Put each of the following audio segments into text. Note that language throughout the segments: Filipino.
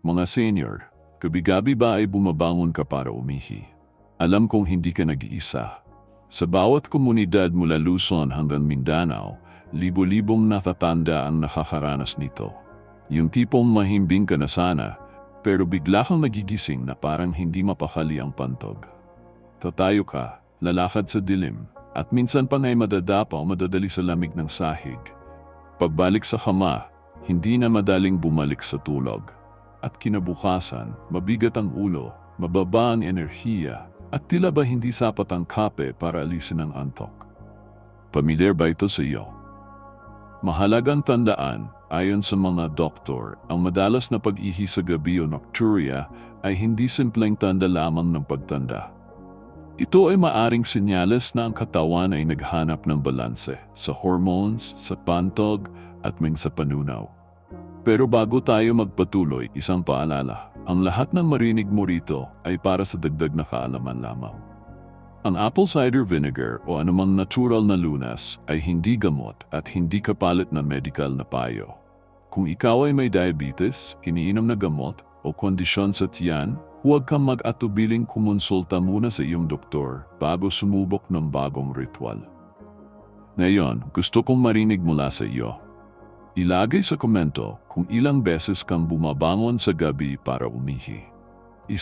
Mga senior, gabi-gabi ba ay bumabangon ka para umihi? Alam kong hindi ka nag-iisa. Sa bawat komunidad mula Luzon hanggang Mindanao, libo-libong natatanda ang nakakaranas nito. Yung tipong mahimbing ka na sana, pero bigla kang nagigising na parang hindi mapakali ang pantog. Tatayo ka, lalakad sa dilim, at minsan pa nga'y madadapaw madadali sa lamig ng sahig. Pagbalik sa kama, hindi na madaling bumalik sa tulog. At kinabukasan, mabigat ang ulo, mababa ang enerhiya, at tila ba hindi sapat ang kape para alisin ang antok. Pamilyar ba ito sa iyo? Mahalagang tandaan, ayon sa mga doktor, ang madalas na pag-ihi sa gabi o nocturia ay hindi simpleng tanda lamang ng pagtanda. Ito ay maaring senyales na ang katawan ay naghanap ng balanse sa hormones, sa pantog, at sa panunaw. Pero bago tayo magpatuloy, isang paalala. Ang lahat ng marinig mo rito ay para sa dagdag na kaalaman lamang. Ang apple cider vinegar o anumang natural na lunas ay hindi gamot at hindi kapalit na medical na payo. Kung ikaw ay may diabetes, iniinom na gamot o kondisyon sa tiyan, huwag kang mag-atubiling kumonsulta muna sa iyong doktor bago sumubok ng bagong ritual. Ngayon, gusto kong marinig mula sa iyo. Ilagay sa komento kung ilang beses kang bumabangon sa gabi para umihi. 1,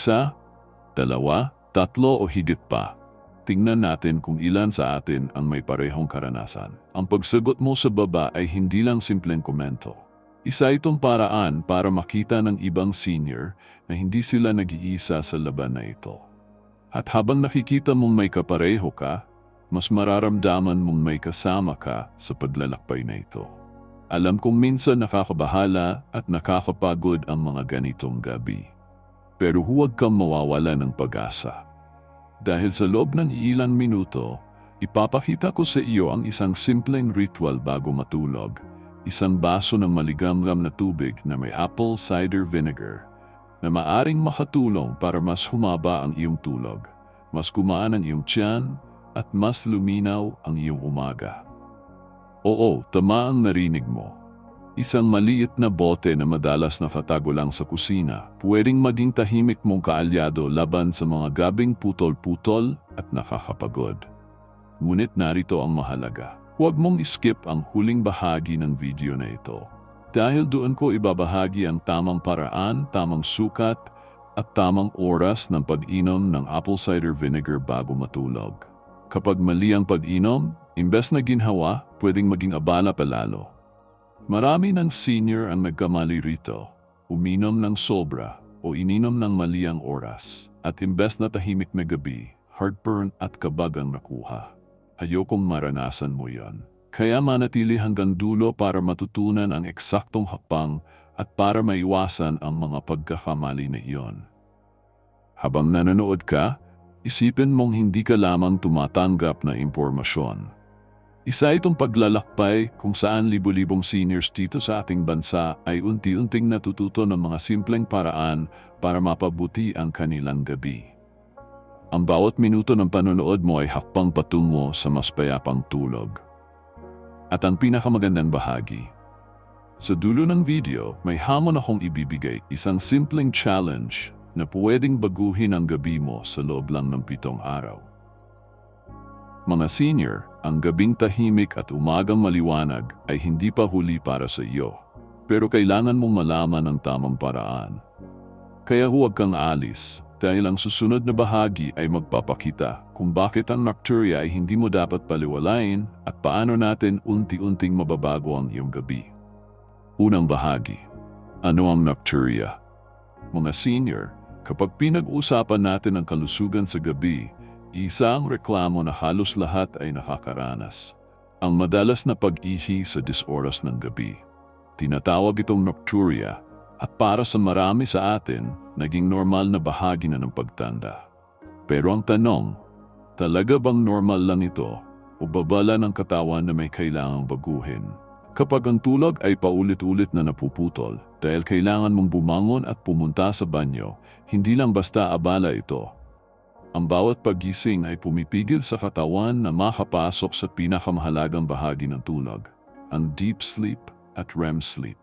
2, 3 o higit pa. Tingnan natin kung ilan sa atin ang may parehong karanasan. Ang pagsagot mo sa baba ay hindi lang simpleng komento. Isa itong paraan para makita ng ibang senior na hindi sila nag-iisa sa laban na ito. At habang nakikita mong may kapareho ka, mas mararamdaman mong may kasama ka sa paglalakbay na ito. Alam kong minsan nakakabahala at nakakapagod ang mga ganitong gabi. Pero huwag kang mawawala ng pag-asa. Dahil sa loob ng ilang minuto, ipapakita ko sa iyo ang isang simpleng ritual bago matulog. Isang baso ng maligamgam na tubig na may apple cider vinegar na maaring makatulong para mas humaba ang iyong tulog, mas kumaan ang iyong tiyan at mas luminaw ang iyong umaga. Oo, tama ang narinig mo. Isang maliit na bote na madalas nakatago lang sa kusina, pwedeng maging tahimik mong kaalyado laban sa mga gabing putol-putol at nakakapagod. Ngunit narito ang mahalaga. Huwag mong skip ang huling bahagi ng video na ito. Dahil doon ko ibabahagi ang tamang paraan, tamang sukat, at tamang oras ng pag-inom ng apple cider vinegar bago matulog. Kapag mali ang pag-inom, imbes na ginhawa, pwedeng maging abala palalo. Marami ng senior ang nagkamali rito, uminom ng sobra o ininom ng mali ang oras, at imbes na tahimik na gabi, heartburn at kabag ang nakuha. Ayokong maranasan mo yon. Kaya manatili hanggang dulo para matutunan ang eksaktong hakbang at para maiwasan ang mga pagkakamali na iyon. Habang nanonood ka, isipin mong hindi ka lamang tumatanggap na impormasyon. Isa itong paglalakbay kung saan libu-libong seniors dito sa ating bansa ay unti-unting natututo ng mga simpleng paraan para mapabuti ang kanilang gabi. Ang bawat minuto ng panonood mo ay hakbang patungo sa mas payapang tulog. At ang pinakamagandang bahagi, sa dulo ng video may hamon akong ibibigay, isang simpleng challenge na pwedeng baguhin ang gabi mo sa loob lang ng 7 araw. Mga senior, ang gabing tahimik at umagang maliwanag ay hindi pa huli para sa iyo. Pero kailangan mong malaman ang tamang paraan. Kaya huwag kang alis, dahil ang susunod na bahagi ay magpapakita kung bakit ang nocturia ay hindi mo dapat paliwalain at paano natin unti-unting mababago ang iyong gabi. Unang bahagi. Ano ang nocturia? Mga senior, kapag pinag-usapan natin ang kalusugan sa gabi, isang reklamo na halos lahat ay nakakaranas. Ang madalas na pag-ihi sa 10 oras ng gabi. Tinatawag itong nocturia at para sa marami sa atin, naging normal na bahagi na ng pagtanda. Pero ang tanong, talaga bang normal lang ito o babala ng katawan na may kailangang baguhin? Kapag ang tulog ay paulit-ulit na napuputol dahil kailangan mong bumangon at pumunta sa banyo, hindi lang basta abala ito. Ang bawat paggising ay pumipigil sa katawan na makapasok sa pinakamahalagang bahagi ng tulog, ang deep sleep at REM sleep.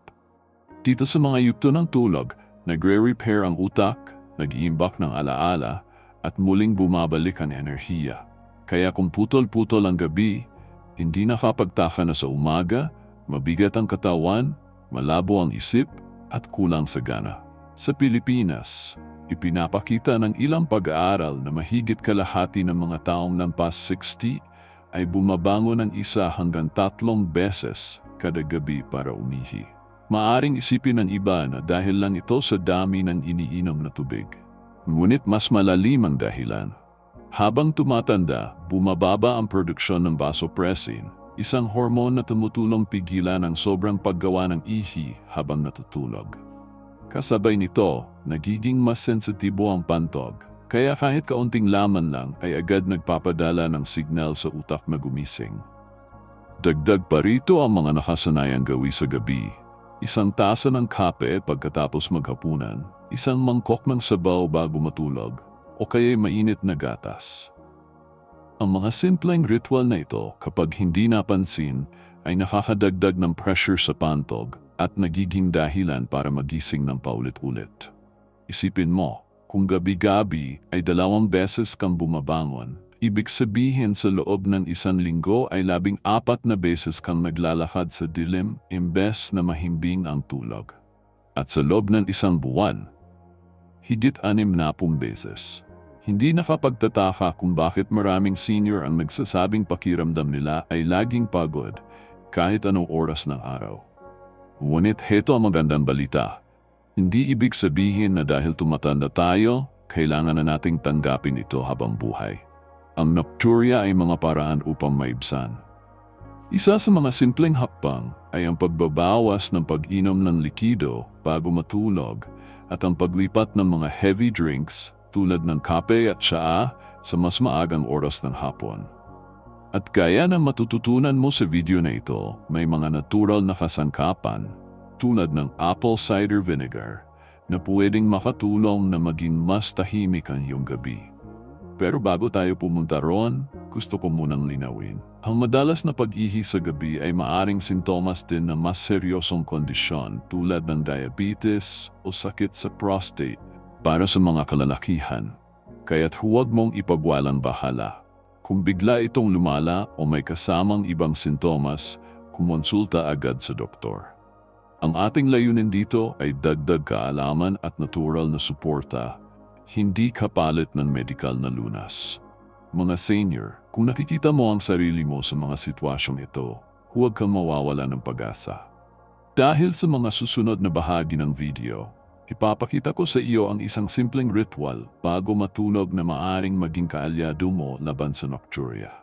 Dito sa mga yugto ng tulog, Nagre-repair ang utak, nag-iimbak ng alaala, at muling bumabalik ang enerhiya. Kaya kung putol-putol ang gabi, hindi nakapagtaka na sa umaga, mabigat ang katawan, malabo ang isip, at kulang sa gana. Sa Pilipinas, ipinapakita ng ilang pag-aaral na mahigit kalahati ng mga taong lampas 60 ay bumabangon ng 1 hanggang 3 beses kada gabi para umihi. Maaring isipin ng iba na dahil lang ito sa dami ng iniinom na tubig. Ngunit mas malalim ang dahilan. Habang tumatanda, bumababa ang produksyon ng vasopressin, isang hormone na tumutulong pigilan ang sobrang paggawa ng ihi habang natutulog. Kasabay nito, nagiging mas sensitibo ang pantog, kaya kahit kaunting laman lang ay agad nagpapadala ng signal sa utak na gumising. Dagdag pa rito ang mga nakasanayang gawi sa gabi. Isang tasa ng kape pagkatapos maghapunan, isang mangkok ng sabaw bago matulog, o kaya mainit na gatas. Ang mga simpleng ritual na ito, kapag hindi napansin, ay nakakadagdag ng pressure sa pantog at nagiging dahilan para magising ng paulit-ulit. Isipin mo, kung gabi-gabi ay 2 beses kang bumabangon, ibig sabihin sa loob ng 1 linggo ay 14 na beses kang naglalakad sa dilim imbes na mahimbing ang tulog. At sa loob ng 1 buwan, higit 60 beses. Hindi nakapagtataka kung bakit maraming senior ang nagsasabing pakiramdam nila ay laging pagod kahit anong oras ng araw. Ngunit heto ang magandang balita. Hindi ibig sabihin na dahil tumatanda tayo, kailangan na nating tanggapin ito habang buhay. Ang nocturia ay mga paraan upang maibsan. Isa sa mga simpleng hakbang ay ang pagbabawas ng pag-inom ng likido bago matulog at ang paglipat ng mga heavy drinks tulad ng kape at tsaa sa mas maagang oras ng hapon. At gaya ng matututunan mo sa video na ito, may mga natural na kasangkapan tulad ng apple cider vinegar na pwedeng makatulong na maging mas tahimik ang iyong gabi. Pero bago tayo pumunta roon, gusto ko munang linawin. Ang madalas na pag-ihi sa gabi ay maaring sintomas din ng mas seryosong kondisyon tulad ng diabetes o sakit sa prostate para sa mga kalalakihan. Kaya't huwag mong ipagwalang bahala. Kung bigla itong lumala o may kasamang ibang sintomas, kumonsulta agad sa doktor. Ang ating layunin dito ay dagdag kaalaman at natural na suporta, hindi kapalit ng medikal na lunas. Mga senior, kung nakikita mo ang sarili mo sa mga sitwasyong ito, huwag kang mawawala ng pag-asa. Dahil sa mga susunod na bahagi ng video, ipapakita ko sa iyo ang isang simpleng ritual bago matulog na maaring maging kaalyado mo laban sa nocturia.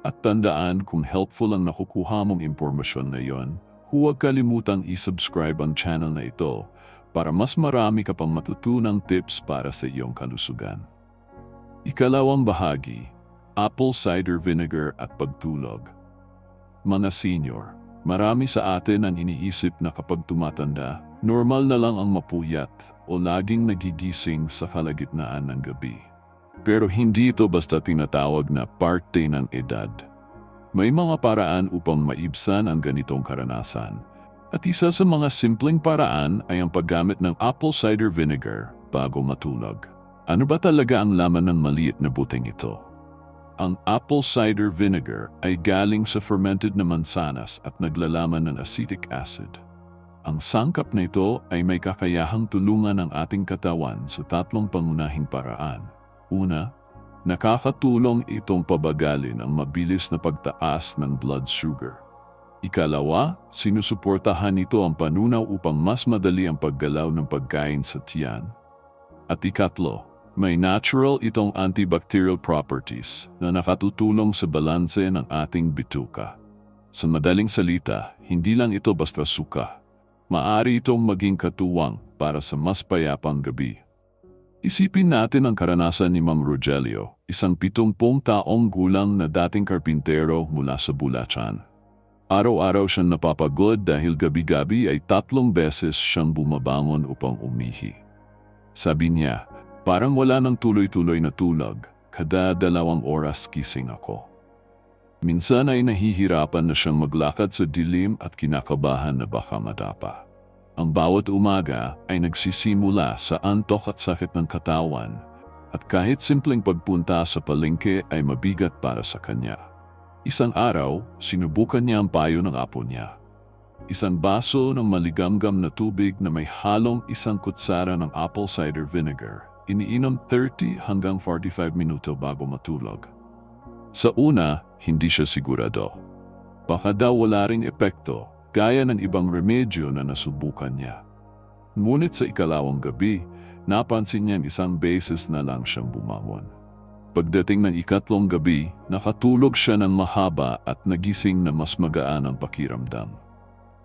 At tandaan, kung helpful ang nakukuha mong impormasyon na yon, huwag kalimutang i-subscribe ang channel na ito para mas marami ka pang matutunang tips para sa iyong kalusugan. Ikalawang bahagi, apple cider vinegar at pagtulog. Mga senior, marami sa atin ang iniisip na kapag tumatanda, normal na lang ang mapuyat o laging nagigising sa kalagitnaan ng gabi. Pero hindi ito basta tinatawag na parte ng edad. May mga paraan upang maibsan ang ganitong karanasan. At isa sa mga simpleng paraan ay ang paggamit ng apple cider vinegar bago matulog. Ano ba talaga ang laman ng maliit na buting ito? Ang apple cider vinegar ay galing sa fermented na mansanas at naglalaman ng acetic acid. Ang sangkap na ito ay may kakayahang tulungan ang ating katawan sa 3 pangunahing paraan. Una, nakakatulong itong pabagalin ang mabilis na pagtaas ng blood sugar. Ikalawa, sinusuportahan nito ang panunaw upang mas madali ang paggalaw ng pagkain sa tiyan. At ikatlo, may natural itong antibacterial properties na nakatutulong sa balanse ng ating bituka. Sa madaling salita, hindi lang ito basta suka. Maaari itong maging katuwang para sa mas payapang gabi. Isipin natin ang karanasan ni Mang Rogelio, isang 70 taong gulang na dating karpintero mula sa Bulacan. Araw-araw siyang napapagod dahil gabi-gabi ay 3 beses siyang bumabangon upang umihi. Sabi niya, parang wala nang tuloy-tuloy na tulog, kada 2 oras gising ako. Minsan ay nahihirapan na siyang maglakad sa dilim at kinakabahan na baka madapa. Ang bawat umaga ay nagsisimula sa antok at sakit ng katawan, at kahit simpleng pagpunta sa palengke ay mabigat para sa kanya. Isang araw, sinubukan niya ang payo ng apo niya. Isang baso ng maligamgam na tubig na may halong isang kutsara ng apple cider vinegar. Iniinom 30 hanggang 45 minuto bago matulog. Sa una, hindi siya sigurado. Baka daw wala ring epekto, gaya ng ibang remedyo na nasubukan niya. Ngunit sa ikalawang gabi, napansin niyang isang beses na lang siyang bumangon. Pagdating ng ikatlong gabi, nakatulog siya ng mahaba at nagising na mas magaan ang pakiramdam.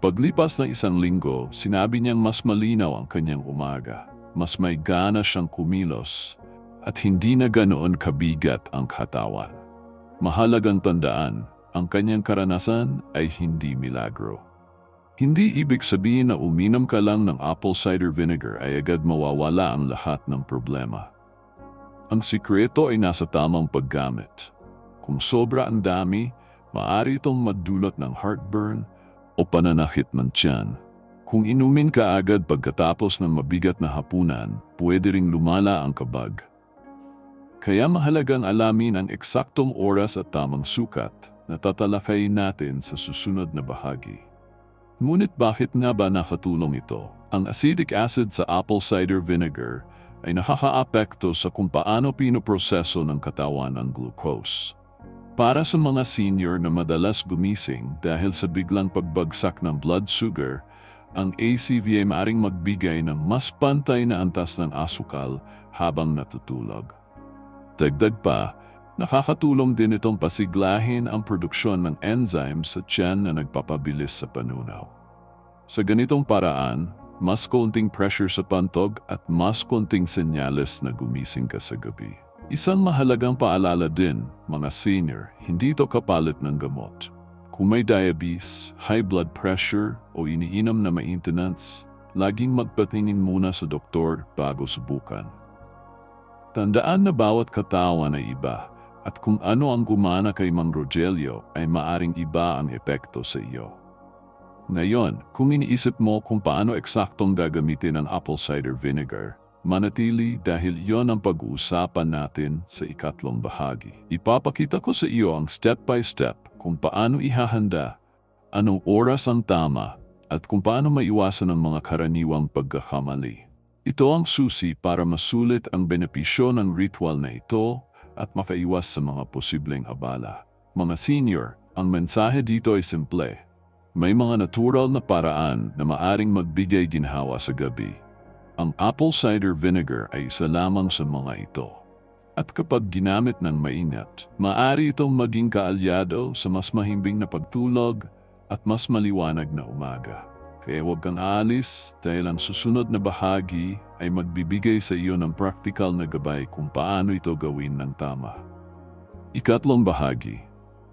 Paglipas ng isang linggo, sinabi niyang mas malinaw ang kanyang umaga. Mas may gana siyang kumilos at hindi na ganoon kabigat ang katawan. Mahalagang tandaan, ang kanyang karanasan ay hindi milagro. Hindi ibig sabihin na uminom ka lang ng apple cider vinegar ay agad mawawala ang lahat ng problema. Ang sikreto ay nasa tamang paggamit. Kung sobra ang dami, maaari itong madulot ng heartburn o pananakit ng tiyan. Kung inumin ka agad pagkatapos ng mabigat na hapunan, pwede ring lumala ang kabag. Kaya mahalagang alamin ang eksaktong oras at tamang sukat na tatalakayin natin sa susunod na bahagi. Ngunit bakit nga ba nakatulong ito? Ang acetic acid sa apple cider vinegar ay nakakaapekto sa kung paano pinoproseso ng katawan ang glucose. Para sa mga senior na madalas gumising dahil sa biglang pagbagsak ng blood sugar, ang ACV ay maaaring magbigay ng mas pantay na antas ng asukal habang natutulog. Dagdag pa, nakakatulong din itong pasiglahin ang produksyon ng enzyme sa tiyan na nagpapabilis sa panunaw. Sa ganitong paraan, mas konting pressure sa pantog at mas konting senyales na gumising ka sa gabi. Isang mahalagang paalala din, mga senior, hindi ito kapalit ng gamot. Kung may diabetes, high blood pressure o iniinom na maintenance, laging magpatingin muna sa doktor bago subukan. Tandaan na bawat katawan ay iba at kung ano ang gumana kay Mang Rogelio ay maaring iba ang epekto sa iyo. Ngayon, kung iniisip mo kung paano eksaktong gagamitin ang apple cider vinegar, manatili dahil yon ang pag-uusapan natin sa ikatlong bahagi. Ipapakita ko sa iyo ang step-by-step kung paano ihahanda, anong oras ang tama, at kung paano maiwasan ang mga karaniwang pagkakamali. Ito ang susi para masulit ang benepisyo ng ritual na ito at makaiwas sa mga posibleng abala. Mga senior, ang mensahe dito ay simple. May mga natural na paraan na maaring magbigay ginhawa sa gabi. Ang apple cider vinegar ay isa lamang sa mga ito. At kapag ginamit ng maingat, maaari itong maging kaalyado sa mas mahimbing na pagtulog at mas maliwanag na umaga. Kaya huwag kang aalis dahil ang susunod na bahagi ay magbibigay sa iyo ng praktikal na gabay kung paano ito gawin ng tama. Ikatlong bahagi,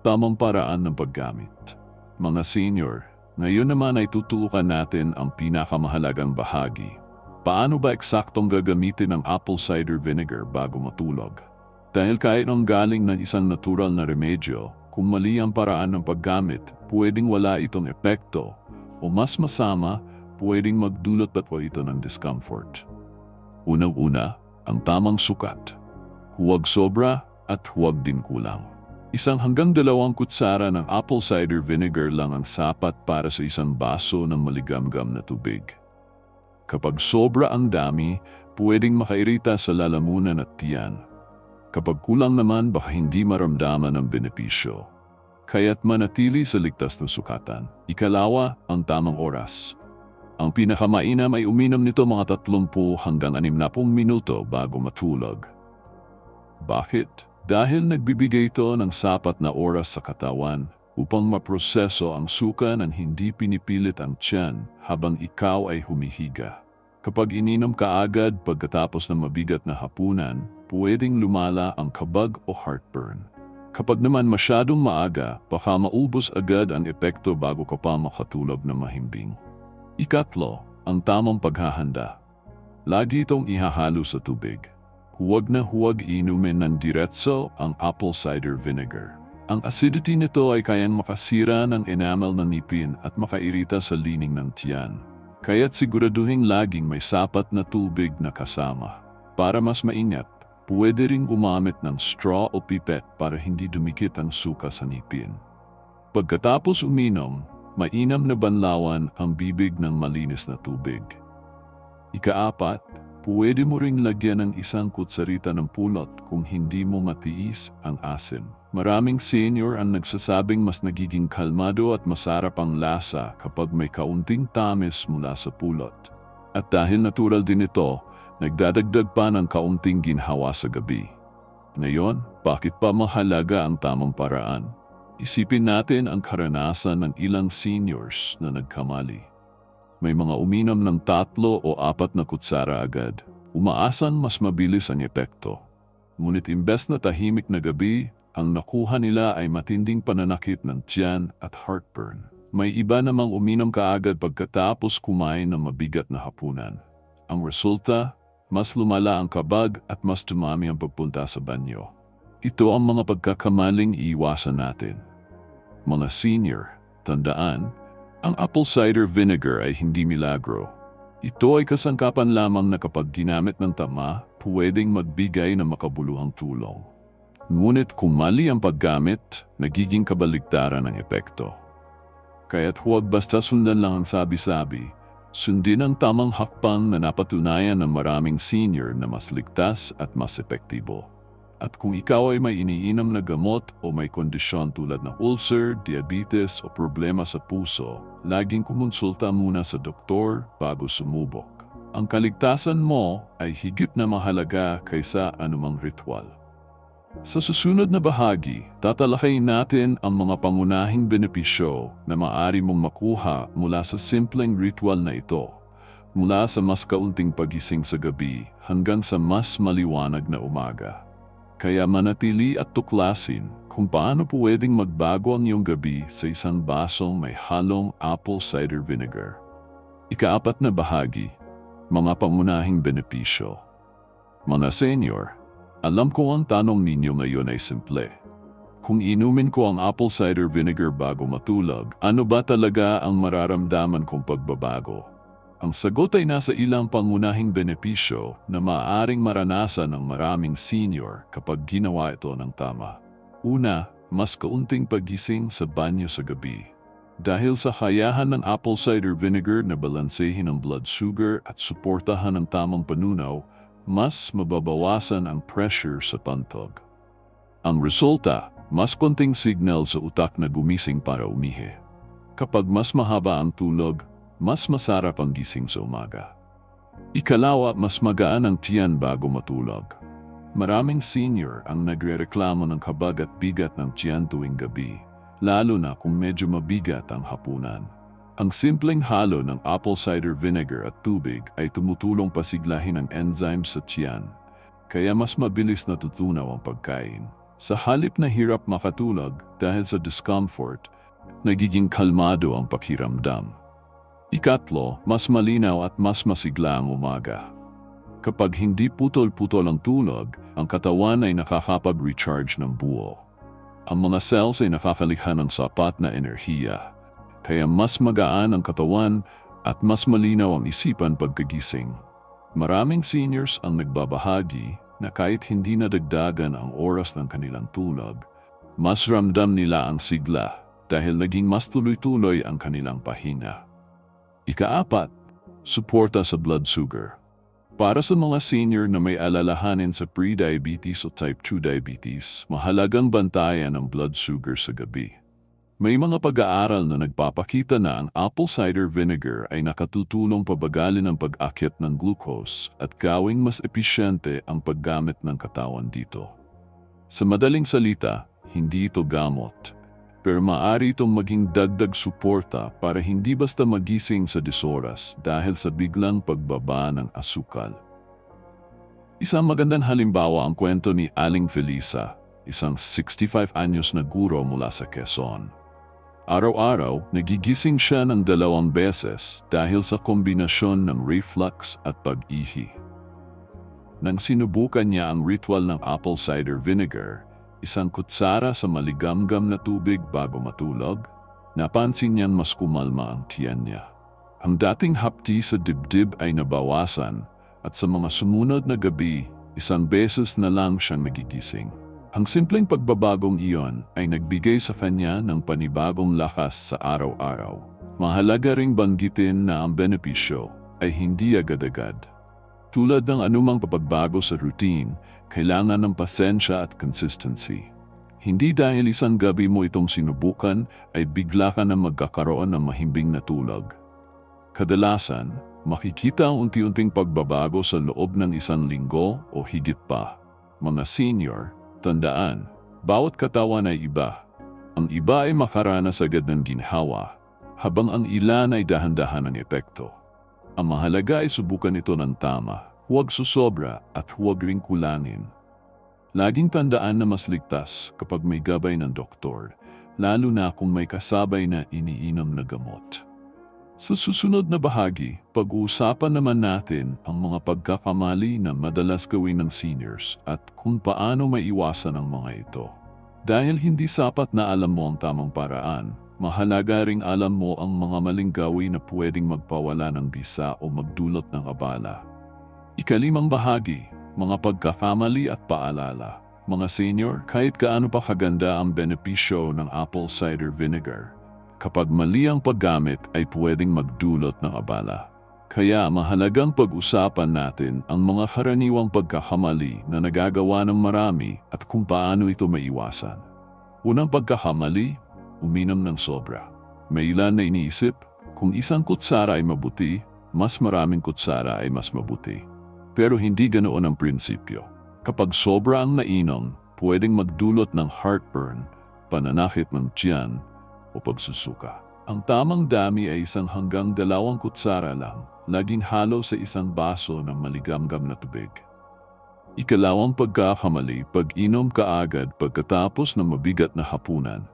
tamang paraan ng paggamit. Mga senior, ngayon naman ay tutulukan natin ang pinakamahalagang bahagi. Paano ba eksaktong gagamitin ang apple cider vinegar bago matulog? Dahil kahit ang galing ng isang natural na remedyo, kung mali ang paraan ng paggamit, pwedeng wala itong epekto o mas masama, pwedeng magdulot pa ito ng discomfort. Unang-una, ang tamang sukat. Huwag sobra at huwag din kulang. 1 hanggang 2 kutsara ng apple cider vinegar lang ang sapat para sa isang baso ng maligamgam na tubig. Kapag sobra ang dami, pwedeng makairita sa lalamunan at tiyan. Kapag kulang naman, baka hindi maramdaman ang benepisyo. Kaya't manatili sa ligtas na sukatan. Ikalawa, ang tamang oras. Ang pinakamainam ay uminom nito mga 30 hanggang 60 minuto bago matulog. Bakit? Dahil nagbibigay ito ng sapat na oras sa katawan upang maproseso ang suka ng hindi pinipilit ang tiyan habang ikaw ay humihiga. Kapag ininom ka agad pagkatapos ng mabigat na hapunan, pwedeng lumala ang kabag o heartburn. Kapag naman masyadong maaga, baka maubos agad ang epekto bago ka pa makatulog na mahimbing. Ikatlo, ang tamang paghahanda. Lagi itong ihahalo sa tubig. Huwag na huwag inumin ng diretso ang apple cider vinegar. Ang acidity nito ay kayang makasira ng enamel ng ngipin at makairita sa lining ng tiyan. Kaya't siguraduhin laging may sapat na tubig na kasama. Para mas maingat, pwede ring gumamit ng straw o pipet para hindi dumikit ang suka sa ngipin. Pagkatapos uminom, mainam na banlawan ang bibig ng malinis na tubig. Ika-4, pwede mo ring lagyan ng isang kutsarita ng pulot kung hindi mo matiis ang asim. Maraming senior ang nagsasabing mas nagiging kalmado at masarap ang lasa kapag may kaunting tamis mula sa pulot. At dahil natural din ito, nagdadagdag pa ng kaunting ginhawa sa gabi. Ngayon, bakit pa mahalaga ang tamang paraan? Isipin natin ang karanasan ng ilang seniors na nagkamali. May mga uminom ng 3 o 4 na kutsara agad. Umaasan mas mabilis ang epekto. Ngunit imbes na tahimik na gabi, ang nakuha nila ay matinding pananakit ng tiyan at heartburn. May iba namang uminom kaagad pagkatapos kumain ng mabigat na hapunan. Ang resulta, mas lumala ang kabag at mas dumami ang pagpunta sa banyo. Ito ang mga pagkakamaling iiwasan natin. Mga senior, tandaan, ang apple cider vinegar ay hindi milagro. Ito ay kasangkapan lamang na kapag ginamit ng tama, pwedeng magbigay ng makabuluhang tulong. Ngunit kung mali ang paggamit, nagiging kabaligtaran ang epekto. Kaya't huwag basta sundan lang ang sabi-sabi, sundin ang tamang hakbang na napatunayan ng maraming senior na mas ligtas at mas epektibo. At kung ikaw ay may iniinom na gamot o may kondisyon tulad ng ulcer, diabetes o problema sa puso, laging kumonsulta muna sa doktor bago sumubok. Ang kaligtasan mo ay higit na mahalaga kaysa anumang ritual. Sa susunod na bahagi, tatalakayin natin ang mga pangunahing benepisyo na maaari mong makuha mula sa simpleng ritual na ito, mula sa mas kaunting pagising sa gabi hanggang sa mas maliwanag na umaga. Kaya manatili at tuklasin kung paano pwedeng magbago ang iyong gabi sa isang basong may halong apple cider vinegar. Ika-4 na bahagi, mga pangunahing benepisyo. Mga senior, alam ko ang tanong ninyo ngayon ay simple. Kung inumin ko ang apple cider vinegar bago matulog, ano ba talaga ang mararamdaman kong pagbabago? Ang sagot ay nasa ilang pangunahing benepisyo na maaaring maranasan ng maraming senior kapag ginawa ito ng tama. Una, mas kaunting pagising sa banyo sa gabi. Dahil sa kayahan ng apple cider vinegar na balansehin ang blood sugar at suportahan ang tamang panunaw, mas mababawasan ang pressure sa pantog. Ang resulta, mas konting signal sa utak na gumising para umihi. Kapag mas mahaba ang tulog, mas masarap ang gising sa umaga. Ikalawa, mas magaan ang tiyan bago matulog. Maraming senior ang nagrereklamo ng kabag at bigat ng tiyan tuwing gabi, lalo na kung medyo mabigat ang hapunan. Ang simpleng halo ng apple cider vinegar at tubig ay tumutulong pasiglahin ang enzymes sa tiyan, kaya mas mabilis natutunaw ang pagkain. Sa halip na hirap makatulog dahil sa discomfort, nagiging kalmado ang pakiramdam. Ikatlo, mas malinaw at mas masigla ang umaga. Kapag hindi putol-putol ang tulog, ang katawan ay nakakapag-recharge ng buo. Ang mga cells ay nakakalikha ng sapat na enerhiya. Kaya mas magaan ang katawan at mas malinaw ang isipan pagkagising. Maraming seniors ang nagbabahagi na kahit hindi nadagdagan ang oras ng kanilang tulog, mas ramdam nila ang sigla dahil naging mas tuloy-tuloy ang kanilang pahinga. Ika-4, suporta sa blood sugar. Para sa mga senior na may alalahanin sa pre-diabetes o type 2 diabetes, mahalagang bantayan ang blood sugar sa gabi. May mga pag-aaral na nagpapakita na ang apple cider vinegar ay nakatutulong pabagalin ang pag-akyat ng glucose at gawing mas episyente ang paggamit ng katawan dito. Sa madaling salita, hindi ito gamot, pero maaari itong maging dagdag suporta para hindi basta magising sa disoras dahil sa biglang pagbaba ng asukal. Isang magandang halimbawa ang kwento ni Aling Felisa, isang 65 anyos na guro mula sa Quezon. Araw-araw, nagigising siya ng 2 beses dahil sa kombinasyon ng reflux at pag-ihi. Nang sinubukan niya ang ritual ng apple cider vinegar, isang kutsara sa maligamgam na tubig bago matulog, napansin niyang mas kumalma ang tiyan niya. Ang dating hapdi sa dibdib ay nabawasan at sa mga sumunod na gabi, isang beses na lang siyang nagigising. Ang simpleng pagbabagong iyon ay nagbigay sa kanya ng panibagong lakas sa araw-araw. Mahalaga ring banggitin na ang benepisyo ay hindi agad-agad. Tulad ng anumang pagbabago sa routine, kailangan ng pasensya at consistency. Hindi dahil isang gabi mo itong sinubukan ay bigla ka na magkakaroon ng mahimbing na tulog. Kadalasan, makikita ang unti-unting pagbabago sa loob ng isang linggo o higit pa. Mga senior, tandaan, bawat katawan ay iba. Ang iba ay makaranas agad ng ginhawa, habang ang ilan ay dahan-dahan ng epekto. Ang mahalaga ay subukan ito ng tama, huwag susobra at huwag ring kulangin. Laging tandaan na mas ligtas kapag may gabay ng doktor, lalo na kung may kasabay na iniinom na gamot. Sa susunod na bahagi, pag-uusapan naman natin ang mga pagkakamali na madalas gawin ng seniors at kung paano maiwasan ang mga ito. Dahil hindi sapat na alam mo ang tamang paraan, mahalaga ring alam mo ang mga maling gawin na pwedeng magpawala ng bisa o magdulot ng abala. Ikalimang bahagi, mga pagkakamali at paalala. Mga senior, kahit gaano pa kaganda ang benepisyo ng apple cider vinegar, kapag mali ang paggamit ay pwedeng magdulot ng abala. Kaya mahalagang pag-usapan natin ang mga karaniwang pagkakamali na nagagawa ng marami at kung paano ito maiwasan. Unang pagkakamali, uminom ng sobra. May ilan na iniisip, kung isang kutsara ay mabuti, mas maraming kutsara ay mas mabuti. Pero hindi ganoon ang prinsipyo. Kapag sobra ang nainom, pwedeng magdulot ng heartburn, pananakit ng tiyan, o pagsusuka. Ang tamang dami ay 1 hanggang 2 kutsara lang, laging halo sa isang baso ng maligamgam na tubig. Ikalawang pagkakamali, pag-inom kaagad pagkatapos ng mabigat na hapunan.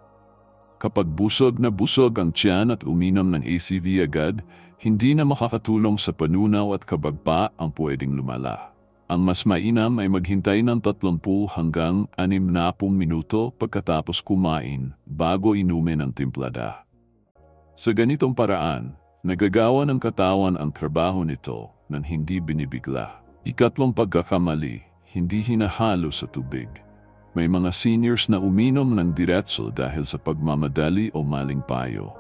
Kapag busog na busog ang tiyan at uminom ng ACV agad, hindi na makakatulong sa panunaw at kabagpa ang pwedeng lumala. Ang mas mainam ay maghintay ng 30 hanggang 60 minuto pagkatapos kumain bago inumin ang timplada. Sa ganitong paraan, nagagawa ng katawan ang trabaho nito nang hindi binibigla. Ikatlong pagkakamali, hindi hinahalo sa tubig. May mga seniors na uminom ng diretso dahil sa pagmamadali o maling payo.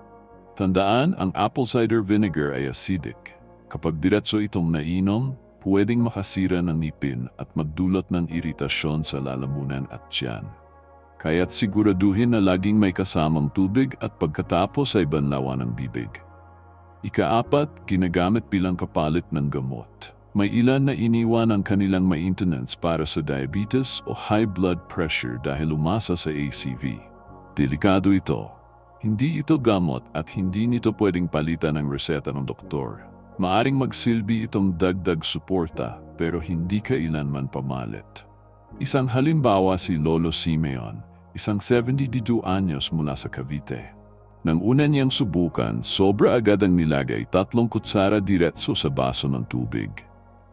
Tandaan, ang apple cider vinegar ay acidic. Kapag diretso itong nainom, pwedeng makasira ng ngipin at magdulot ng iritasyon sa lalamunan at tiyan. Kaya't siguraduhin na laging may kasamang tubig at pagkatapos ay banlawan ng bibig. Ika-4, ginagamit bilang kapalit ng gamot. May ilan na iniwan ang kanilang maintenance para sa diabetes o high blood pressure dahil umasa sa ACV. Delikado ito. Hindi ito gamot at hindi nito pwedeng palitan ng reseta ng doktor. Maaring magsilbi itong dagdag suporta pero hindi kailanman pamalit. Isang halimbawa si Lolo Simeon, isang 72 anyos mula sa Cavite. Nang una niyang subukan, sobra agad ang nilagay 3 kutsara diretso sa baso ng tubig.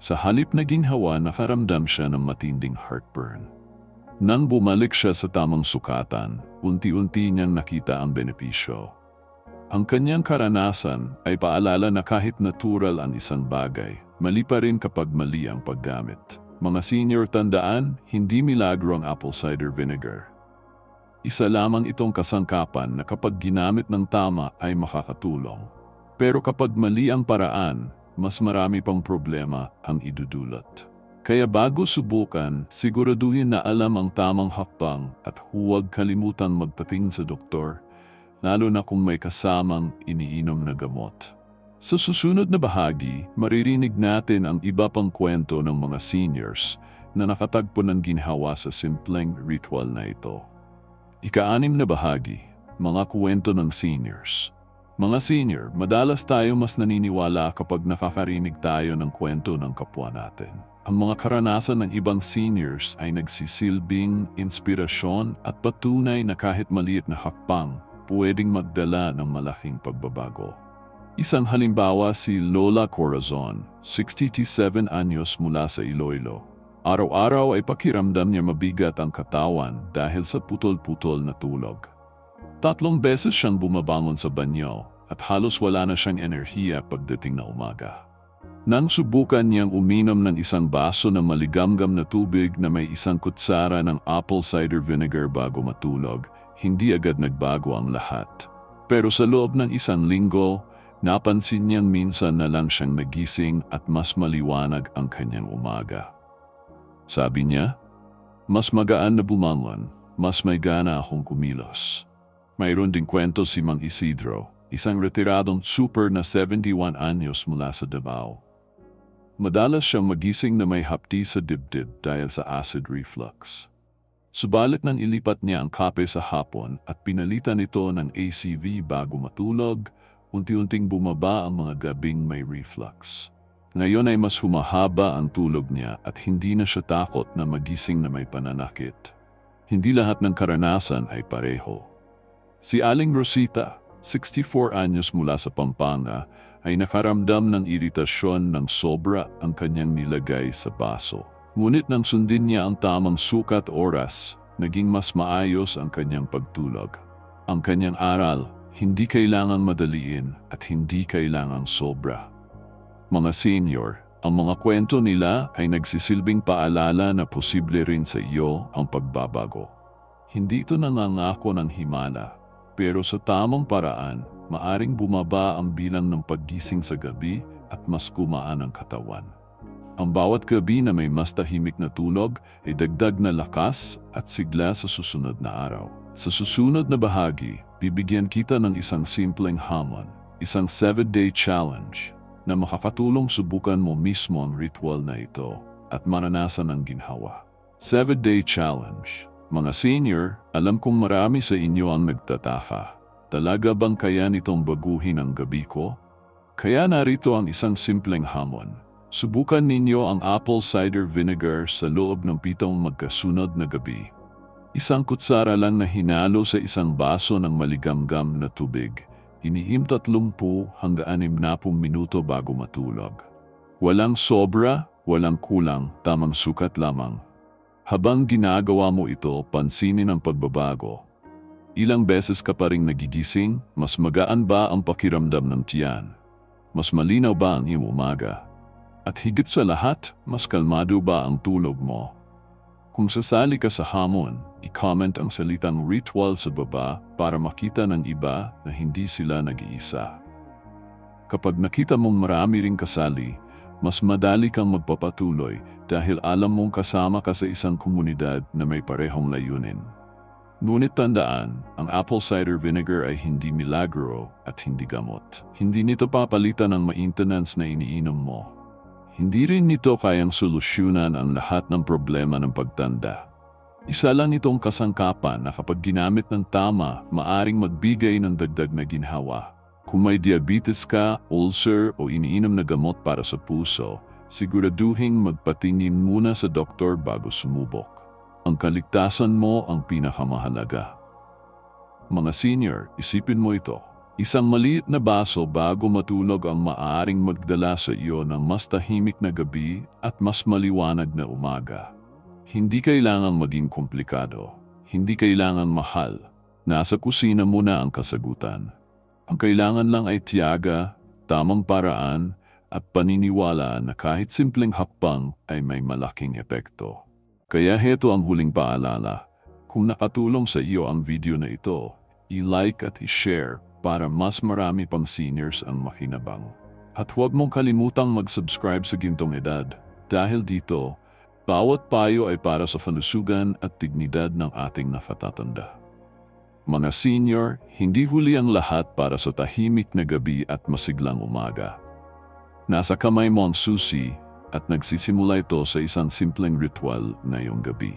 Sa halip na ginhawa, nakaramdam siya ng matinding heartburn. Nang bumalik siya sa tamang sukatan, unti-unti niyang nakita ang benepisyo. Ang kanyang karanasan ay paalala na kahit natural ang isang bagay, mali pa rin kapag mali ang paggamit. Mga senior, tandaan, hindi milagro ang apple cider vinegar. Isa lamang itong kasangkapan na kapag ginamit ng tama ay makakatulong. Pero kapag mali ang paraan, mas marami pang problema ang idudulot. Kaya bago subukan, siguraduhin na alam ang tamang hakbang at huwag kalimutang magpatingin sa doktor, lalo na kung may kasamang iniinom na gamot. Sa susunod na bahagi, maririnig natin ang iba pang kwento ng mga seniors na nakatagpo ng ginhawa sa simpleng ritual na ito. Ika-6 na bahagi, mga kwento ng seniors. Mga senior, madalas tayo mas naniniwala kapag nakakarinig tayo ng kwento ng kapwa natin. Ang mga karanasan ng ibang seniors ay nagsisilbing inspirasyon at patunay na kahit maliit na hakbang, pwedeng magdala ng malaking pagbabago. Isang halimbawa si Lola Corazon, 67 anyos mula sa Iloilo. Araw-araw ay pakiramdam niya mabigat ang katawan dahil sa putol-putol na tulog. 3 beses siyang bumabangon sa banyo at halos wala na siyang enerhiya pagdating na umaga. Nang subukan niyang uminom ng isang baso ng maligamgam na tubig na may isang kutsara ng apple cider vinegar bago matulog, hindi agad nagbago ang lahat. Pero sa loob ng isang linggo, napansin niyang minsan na lang siyang nagising at mas maliwanag ang kanyang umaga. Sabi niya, "Mas magaan na bumangon, mas may gana akong kumilos." Mayroon ding kwento si Mang Isidro, isang retiradong super na 71 anyos mula sa Davao. Madalas siyang magising na may hapdi sa dibdib dahil sa acid reflux. Subalit nang ilipat niya ang kape sa hapon at pinalitan ito ng ACV bago matulog, unti-unting bumaba ang mga gabing may reflux. Ngayon ay mas humahaba ang tulog niya at hindi na siya takot na magising na may pananakit. Hindi lahat ng karanasan ay pareho. Si Aling Rosita, 64 anyos mula sa Pampanga, ay nakaramdam ng iritasyon ng sobra ang kanyang nilagay sa baso. Ngunit nang sundin niya ang tamang sukat oras, naging mas maayos ang kanyang pagtulog. Ang kanyang aral, hindi kailangan madaliin at hindi kailangan sobra. Mga senior, ang mga kwento nila ay nagsisilbing paalala na posible rin sa iyo ang pagbabago. Hindi ito nangangako ng himala, pero sa tamang paraan, maaring bumaba ang bilang ng paggising sa gabi at mas gumaan ang katawan. Ang bawat gabi na may mas tahimik na tulog ay dagdag na lakas at sigla sa susunod na araw. Sa susunod na bahagi, bibigyan kita ng isang simpleng hamon, isang 7-day challenge na makakatulong subukan mo mismo ang ritual na ito at maranasan ang ginhawa. 7-day challenge. Mga senior, alam kong marami sa inyo ang nagtataka. Talaga bang kaya nitong baguhin ang gabi ko? Kaya narito ang isang simpleng hamon. Subukan ninyo ang apple cider vinegar sa loob ng 7 magkasunod na gabi. Isang kutsara lang na hinalo sa isang baso ng maligamgam na tubig. Iniim 30 hanggang 60 minuto bago matulog. Walang sobra, walang kulang, tamang sukat lamang. Habang ginagawa mo ito, pansinin ang pagbabago. Ilang beses ka pa ring nagigising, mas magaan ba ang pakiramdam ng tiyan? Mas malinaw ba ang iyong umaga? At higit sa lahat, mas kalmado ba ang tulog mo? Kung sasali ka sa hamon, i-comment ang salitang ritual sa baba para makita ng iba na hindi sila nag-iisa. Kapag nakita mong marami ring kasali, mas madali kang magpapatuloy dahil alam mong kasama ka sa isang komunidad na may parehong layunin. Ngunit tandaan, ang apple cider vinegar ay hindi milagro at hindi gamot. Hindi nito papalitan ang maintenance na iniinom mo. Hindi rin nito kayang solusyonan ang lahat ng problema ng pagtanda. Isa lang itong kasangkapan na kapag ginamit ng tama, maaring magbigay ng dagdag na ginhawa. Kung may diabetes ka, ulcer o iniinom na gamot para sa puso, siguraduhin magpatingin muna sa doktor bago sumubok. Ang kaligtasan mo ang pinakamahalaga. Mga senior, isipin mo ito. Isang maliit na baso bago matulog ang maaaring magdala sa iyo ng mas tahimik na gabi at mas maliwanag na umaga. Hindi kailangang maging komplikado. Hindi kailangan mahal. Nasa kusina muna ang kasagutan. Ang kailangan lang ay tiyaga, tamang paraan, at paniniwala na kahit simpleng hakbang ay may malaking epekto. Kaya heto ang huling paalala. Kung nakatulong sa iyo ang video na ito, i-like at i-share para mas marami pang seniors ang makinabang. At huwag mong kalimutang mag-subscribe sa Gintong Edad dahil dito, bawat payo ay para sa kalusugan at dignidad ng ating nafatatanda. Mga senior, hindi huli ang lahat para sa tahimik na gabi at masiglang umaga. Nasa kamay mo ang susi at nagsisimula ito sa isang simpleng ritual ngayong gabi.